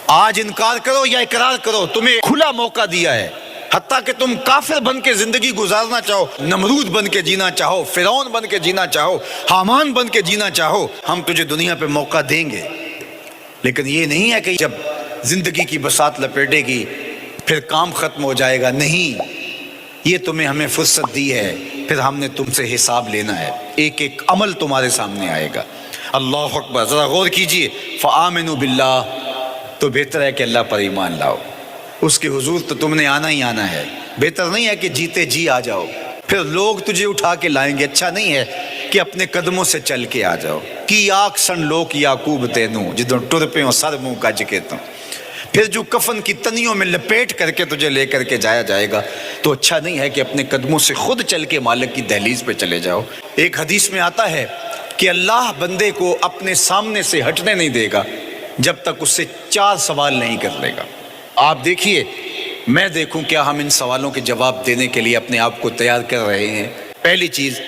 آج انکار کرو یا اقرار کرو، تمہیں کھلا موقع دیا ہے، حتیٰ کہ تم کافر بن کے زندگی گزارنا چاہو، نمرود بن کے جینا چاہو، فرعون بن کے جینا چاہو، حامان بن کے جینا چاہو، ہم تجھے دنیا پہ موقع دیں گے۔ لیکن یہ نہیں ہے کہ جب زندگی کی بساط لپیٹے گی پھر کام ختم ہو جائے گا، نہیں، یہ تمہیں ہمیں فرصت دی ہے، پھر ہم نے تم سے حساب لینا ہے، ایک ایک عمل تمہارے سامنے آئے گا۔ اللہ اکبر، ذرا غور کیجئے، فآمنوا باللہ، تو بہتر ہے کہ اللہ پر ایمان لاؤ، اس کے حضور تو تم نے آنا ہی آنا ہے، بہتر نہیں ہے کہ جیتے جی آ جاؤ، پھر لوگ تجھے اٹھا کے لائیں گے، اچھا نہیں ہے کہ اپنے قدموں سے چل کے آ جاؤ۔ کی آگ سن لوک یعقوب تینوں جدوں ٹر پہ ہوں سر منہ کج کے توں، پھر جو کفن کی تنیوں میں لپیٹ کر کے تجھے لے کر کے جایا جائے گا، تو اچھا نہیں ہے کہ اپنے قدموں سے خود چل کے مالک کی دہلیز پہ چلے جاؤ۔ ایک حدیث میں آتا ہے کہ اللہ بندے کو اپنے سامنے سے ہٹنے نہیں دے گا جب تک اس سے 4 سوال نہیں کر لے گا۔ آپ دیکھیے، میں دیکھوں کیا ہم ان سوالوں کے جواب دینے کے لیے اپنے آپ کو تیار کر رہے ہیں۔ پہلی چیز،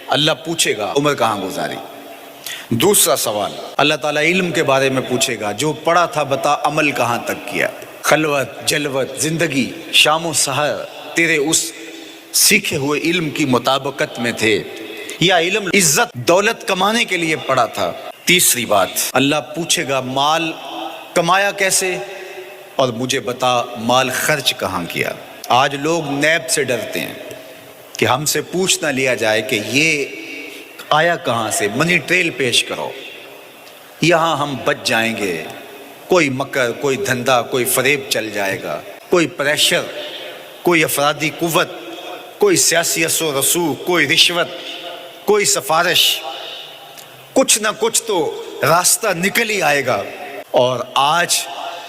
اللہ پوچھے گا عمر کہاں گزاری۔ دوسرا سوال، اللہ تعالیٰ علم کے بارے میں پوچھے گا، جو پڑھا تھا بتا عمل کہاں تک کیا، خلوت جلوت زندگی شام و سحر تیرے اس سیکھے ہوئے علم کی مطابقت میں تھے، یا علم عزت دولت کمانے کے لیے پڑھا تھا۔ تیسری بات، اللہ پوچھے گا مال کمایا کیسے، اور مجھے بتا مال خرچ کہاں کیا۔ آج لوگ نیب سے ڈرتے ہیں کہ ہم سے پوچھ نہ لیا جائے کہ یہ آیا کہاں سے، منی ٹریل پیش کرو، یہاں ہم بچ جائیں گے۔ کوئی مکر، کوئی دھندا، کوئی فریب چل جائے گا، کوئی پریشر، کوئی افرادی قوت، کوئی سیاسی اثر و رسوخ، کوئی رشوت، کوئی سفارش، کچھ نہ کچھ تو راستہ نکل ہی آئے گا۔ اور آج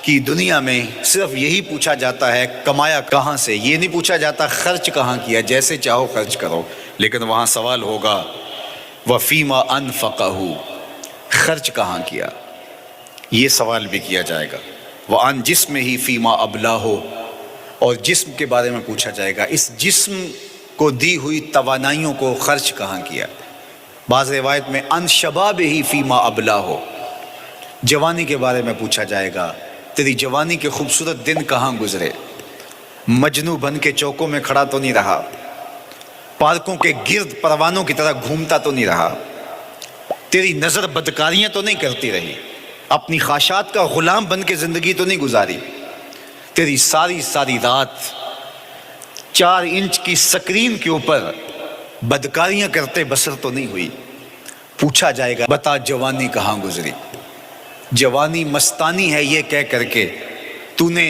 کی دنیا میں صرف یہی پوچھا جاتا ہے کمایا کہاں سے، یہ نہیں پوچھا جاتا خرچ کہاں کیا، جیسے چاہو خرچ کرو، لیکن وہاں سوال ہوگا وَفِيمَا أَنفَقَهُ، خرچ کہاں کیا، یہ سوال بھی کیا جائے گا۔ وَعَنْ جِسْمِهِ فِيمَا أَبْلَاهُ، اور جسم کے بارے میں پوچھا جائے گا، اس جسم کو دی ہوئی توانائیوں کو خرچ کہاں کیا۔ بعض روایت میں عن شبابہ فیما ابلاہ، جوانی کے بارے میں پوچھا جائے گا، تیری جوانی کے خوبصورت دن کہاں گزرے، مجنوں بن کے چوکوں میں کھڑا تو نہیں رہا، پارکوں کے گرد پروانوں کی طرح گھومتا تو نہیں رہا، تیری نظر بدکاریاں تو نہیں کرتی رہی، اپنی خواہشات کا غلام بن کے زندگی تو نہیں گزاری، تیری ساری ساری رات 4 انچ کی سکرین کے اوپر بدکاریاں کرتے بسر تو نہیں ہوئی۔ پوچھا جائے گا بتا جوانی کہاں گزری، جوانی مستانی ہے یہ کہہ کر کے تو نے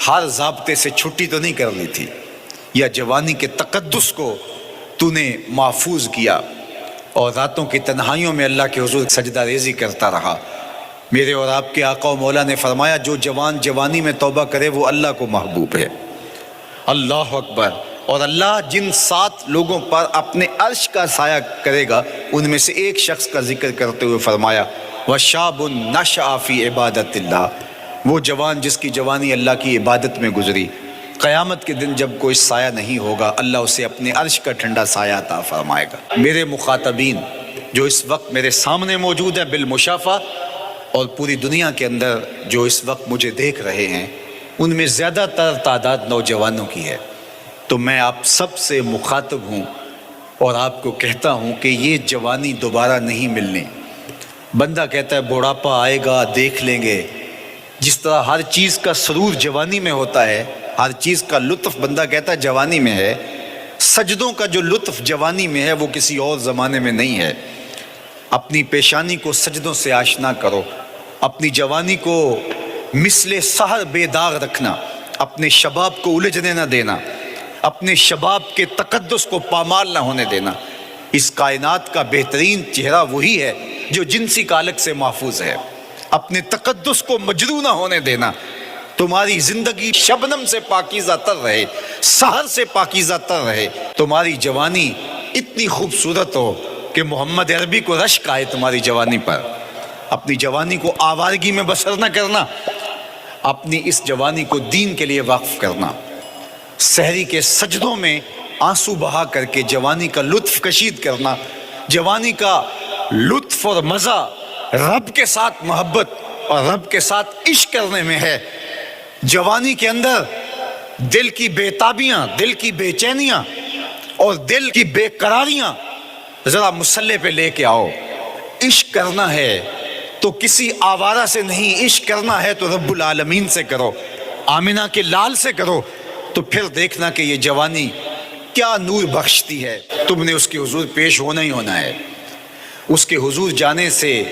ہر ضابطے سے چھٹی تو نہیں کر لی تھی، یا جوانی کے تقدس کو تو نے محفوظ کیا اور راتوں کی تنہائیوں میں اللہ کے حضور سجدہ ریزی کرتا رہا۔ میرے اور آپ کے آقا و مولا نے فرمایا جو جوان جوانی میں توبہ کرے وہ اللہ کو محبوب ہے۔ اللہ اکبر۔ اور اللہ جن 7 لوگوں پر اپنے عرش کا سایہ کرے گا ان میں سے ایک شخص کا ذکر کرتے ہوئے فرمایا وَشَابٌ نَشَأَ فِي عِبَادَةِ اللَّهِ، وہ جوان جس کی جوانی اللہ کی عبادت میں گزری، قیامت کے دن جب کوئی سایہ نہیں ہوگا اللہ اسے اپنے عرش کا ٹھنڈا سایہ عطا فرمائے گا۔ میرے مخاطبین جو اس وقت میرے سامنے موجود ہیں بالمشافہ، اور پوری دنیا کے اندر جو اس وقت مجھے دیکھ رہے ہیں، ان میں زیادہ تر تعداد نوجوانوں کی ہے، تو میں آپ سب سے مخاطب ہوں اور آپ کو کہتا ہوں کہ یہ جوانی دوبارہ نہیں ملنی۔ بندہ کہتا ہے بڑھاپا آئے گا دیکھ لیں گے، جس طرح ہر چیز کا سرور جوانی میں ہوتا ہے، ہر چیز کا لطف بندہ کہتا ہے جوانی میں ہے، سجدوں کا جو لطف جوانی میں ہے وہ کسی اور زمانے میں نہیں ہے۔ اپنی پیشانی کو سجدوں سے آشنا کرو، اپنی جوانی کو مثل سحر بے داغ رکھنا، اپنے شباب کو الجھنے نہ دینا، اپنے شباب کے تقدس کو پامال نہ ہونے دینا۔ اس کائنات کا بہترین چہرہ وہی ہے جو جنسی کالک سے محفوظ ہے۔ اپنے تقدس کو مجروح نہ ہونے دینا۔ تمہاری زندگی شبنم سے پاکیزہ تر رہے، سحر سے پاکیزہ تر رہے، تمہاری جوانی اتنی خوبصورت ہو کہ محمد عربی کو رشک آئے تمہاری جوانی پر۔ اپنی جوانی کو آوارگی میں بسر نہ کرنا، اپنی اس جوانی کو دین کے لیے وقف کرنا۔ سحری کے سجدوں میں آنسو بہا کر کے جوانی کا لطف کشید کرنا، جوانی کا لطف اور مزہ، رب کے ساتھ محبت اور رب کے ساتھ عشق کرنے میں ہے. جوانی کے اندر دل کی بےتابیاں، دل کی بے چینیاں اور دل کی بے قراریاں ذرا مسلح پہ لے کے آؤ. عشق کرنا ہے تو کسی آوارہ سے نہیں، عشق کرنا ہے تو رب العالمین سے کرو، آمنہ کے لال سے کرو. تو پھر دیکھنا کہ یہ جوانی کیا نور بخشتی ہے. تم نے اس کے حضور پیش ہونا ہی ہونا ہے. اس کے حضور جانے سے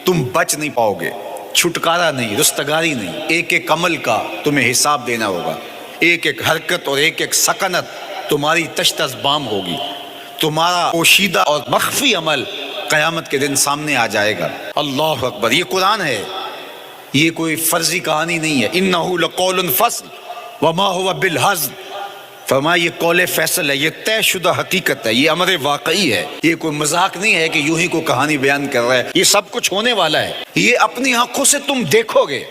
تم بچ نہیں پاؤ گے، چھٹکارا نہیں، رستگاری نہیں. ایک ایک عمل کا تمہیں حساب دینا ہوگا. ایک ایک حرکت اور ایک ایک سکنت تمہاری تشت ازبام ہوگی. تمہارا پوشیدہ اور مخفی عمل قیامت کے دن سامنے آ جائے گا. اللہ اکبر. یہ قرآن ہے، یہ کوئی فرضی کہانی نہیں ہے. انہ لقول فصل وما هو بالہزل. فرمایا یہ قول فیصل ہے، یہ طے شدہ حقیقت ہے، یہ امر واقعی ہے. یہ کوئی مذاق نہیں ہے کہ یوں ہی کو کہانی بیان کر رہا ہے. یہ سب کچھ ہونے والا ہے. یہ اپنی آنکھوں سے تم دیکھو گے.